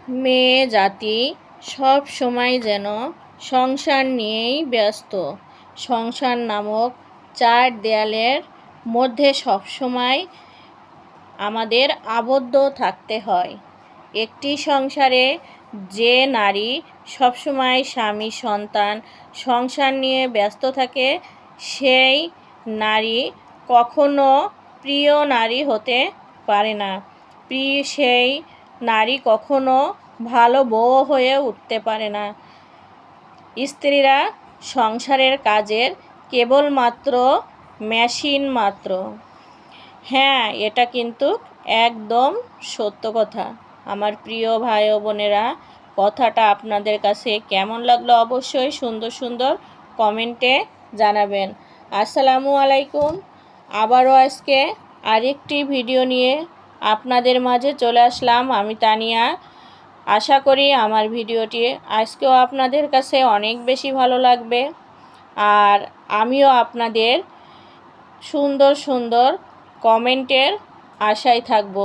মেয়ে জাতি সব সময় যেন সংসার নিয়েই ব্যস্ত। সংসার নামক চার দেয়ালের মধ্যে সবসময় আমাদের আবদ্ধ থাকতে হয়। একটি সংসারে যে নারী সবসময় স্বামী, সন্তান, সংসার নিয়ে ব্যস্ত থাকে, সেই নারী কখনো প্রিয় নারী হতে পারে না। সেই নারী কখনো ভালো বউ হয়ে উঠতে পারে না। স্ত্রীরা সংসারের কাজের কেবলমাত্র মেশিন মাত্র। হ্যাঁ, এটা কিন্তু একদম সত্য কথা। আমার প্রিয় ভাই ও বোনেরা, কথাটা আপনাদের কাছে কেমন লাগলো অবশ্যই সুন্দর সুন্দর কমেন্টে জানাবেন। আসসালামু আলাইকুম। আবারও আজকে আরেকটি ভিডিও নিয়ে আপনাদের মাঝে চলে আসলাম আমি তানিয়া। আশা করি আমার ভিডিওটি আজকেও আপনাদের কাছে অনেক বেশি ভালো লাগবে, আর আমিও আপনাদের সুন্দর সুন্দর কমেন্টের আশায় থাকব।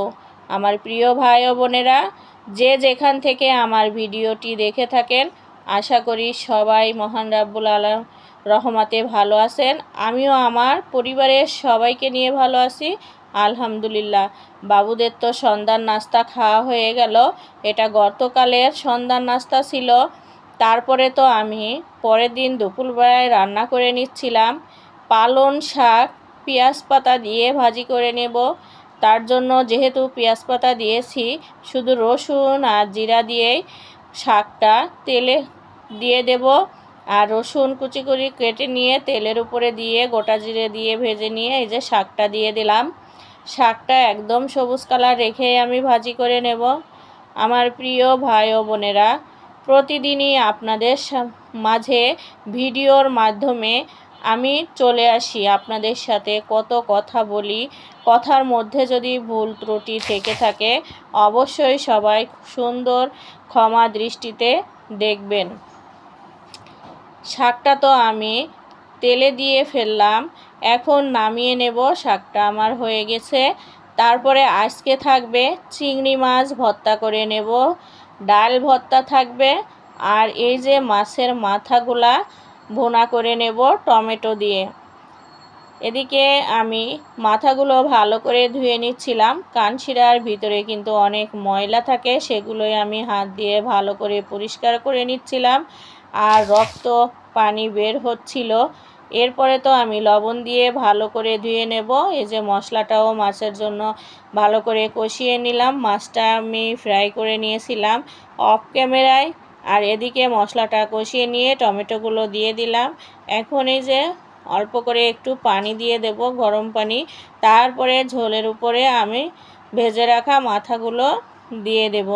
আমার প্রিয় ভাই ও বোনেরা, যে যেখান থেকে আমার ভিডিওটি দেখে থাকেন, আশা করি সবাই মহান রাব্বুল আলামিনের রহমতে ভালো আছেন। আমিও আমার পরিবারের সবাইকে নিয়ে ভালো আছি, আলহামদুলিল্লাহ। বাবুদের তো সন্ধ্যার নাস্তা খাওয়া হয়ে গেল। এটা গতকালের সন্ধ্যার নাস্তা ছিল। তারপরে তো আমি পরের দিন দুপুরবেলায় রান্না করে নিচ্ছিলাম পালং শাক পেঁয়াজ পাতা দিয়ে ভাজি করে নেব। তার জন্য যেহেতু পেঁয়াজ পাতা দিয়েছি, শুধু রসুন আর জিরা দিয়েই শাকটা তেলে দিয়ে দেব। আর রসুন কুচি করে কেটে নিয়ে তেলের উপরে দিয়ে গোটা জিরে দিয়ে ভেজে নিয়ে এই যে শাকটা দিয়ে দিলাম। শাকটা একদম সবুজ কালার রেখে আমি ভাজি করে নেব। আমার প্রিয় ভাই ও বোনেরা, প্রতিদিনই আপনাদের মাঝে ভিডিওর মাধ্যমে আমি চলে আসি, আপনাদের সাথে কত কথা বলি। কথার মধ্যে যদি ভুল ত্রুটি থেকে থাকে অবশ্যই সবাই সুন্দর ক্ষমা দৃষ্টিতে দেখবেন। শাকটা তো আমি তেলে দিয়ে ফেললাম, এখন নামিয়ে নেব। শাকটা আমার হয়ে গেছে। তারপরে আজকে থাকবে চিংড়ি মাছ ভর্তা করে নেব, ডাল ভর্তা থাকবে, আর এই যে মাছের মাথাগুলা ভুনা করে নেব টমেটো দিয়ে। এদিকে আমি মাথাগুলো ভালো করে ধুয়ে নিচ্ছিলাম। কানশিরার ভিতরে কিন্তু অনেক ময়লা থাকে, সেগুলোই আমি হাত দিয়ে ভালো করে পরিষ্কার করে নিচ্ছিলাম, আর রক্ত পানি বের হচ্ছিল। এরপরে তো আমি লবণ দিয়ে ভালো করে ধুয়ে নেব। এই যে মশলাটাও মাছের জন্য ভালো করে কষিয়ে নিলাম। মাছটা আমি ফ্রাই করে নিয়েছিলাম অফ ক্যামেরায়, আর এদিকে মশলাটা কষিয়ে নিয়ে টমেটোগুলো দিয়ে দিলাম। এখন এই যে অল্প করে একটু পানি দিয়ে দেব, গরম পানি। তারপরে ঝোলের উপরে আমি ভেজে রাখা মাথাগুলো দিয়ে দেব।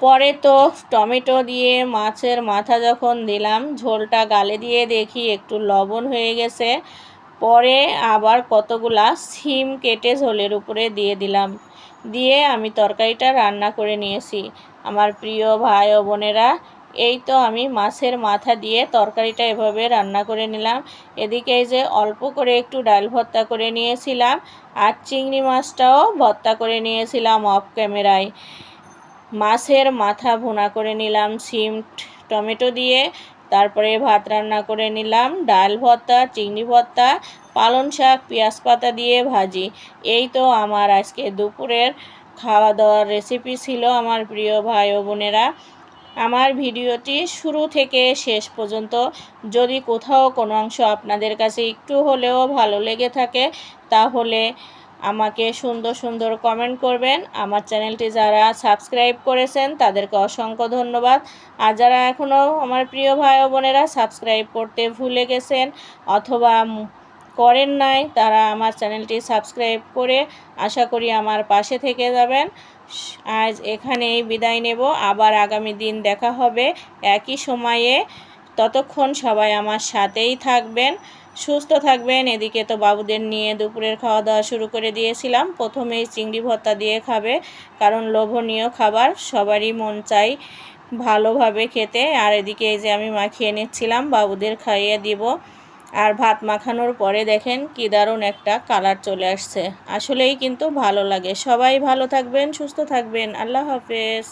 পরে তো টমেটো দিয়ে মাছের মাথা যখন দিলাম, ঝোলটা গালে দিয়ে দেখি একটু লবণ হয়ে গেছে। পরে আবার কতগুলা সিম কেটে ঝোলের উপরে দিয়ে দিলাম, দিয়ে আমি তরকারিটা রান্না করে নিয়েছি। আমার প্রিয় ভাই ও বোনেরা, এই তো আমি মাছের মাথা দিয়ে তরকারিটা এভাবে রান্না করে নিলাম। এদিকে এই যে অল্প করে একটু ডাল ভর্তা করে নিয়েছিলাম, আর চিংড়ি মাছটাও ভর্তা করে নিয়েছিলাম অফ ক্যামেরায়। মাছের মাথা ভুনা করে নিলাম সিম টমেটো দিয়ে। তারপরে ভাত রান্না করে নিলাম, ডাল ভর্তা, চিংড়ি ভর্তা, পালং শাক পেঁয়াজ পাতা দিয়ে ভাজি। এই তো আমার আজকে দুপুরের খাওয়া দাওয়ার রেসিপি ছিল। আমার প্রিয় ভাই ও বোনেরা, আমার ভিডিওটি শুরু থেকে শেষ পর্যন্ত যদি কোথাও কোনো অংশ আপনাদের কাছে একটু হলেও ভালো লেগে থাকে, তাহলে আমাকে সুন্দর সুন্দর কমেন্ট করবেন। আমার চ্যানেলটি যারা সাবস্ক্রাইব করেছেন তাদেরকে অসংখ্য ধন্যবাদ। আর যারা এখনও আমার প্রিয় ভাই ও বোনেরা সাবস্ক্রাইব করতে ভুলে গেছেন অথবা করেন নাই, তারা আমার চ্যানেলটি সাবস্ক্রাইব করে আশা করি আমার পাশে থেকে যাবেন। আজ এখানেই বিদায় নেব, আবার আগামী দিন দেখা হবে একই সময়ে। ততক্ষণ সবাই আমার সাথেই থাকবেন, সুস্থ থাকবেন। এদিকে তো বাবুদের নিয়ে দুপুরের খাওয়া দাওয়া শুরু করে দিয়েছিলাম। প্রথমেই চিংড়ি ভর্তা দিয়ে খাবে, কারণ লোভনীয় খাবার, সবারই মন চাই ভালোভাবে খেতে। আর এদিকে এই যে আমি মাখিয়ে নিচ্ছিলাম, বাবুদের খাইয়ে দিব। আর ভাত মাখানোর পরে দেখেন কি দারুণ একটা কালার চলে আসছে। আসলেই কিন্তু ভালো লাগে। সবাই ভালো থাকবেন, সুস্থ থাকবেন। আল্লাহ হাফেজ।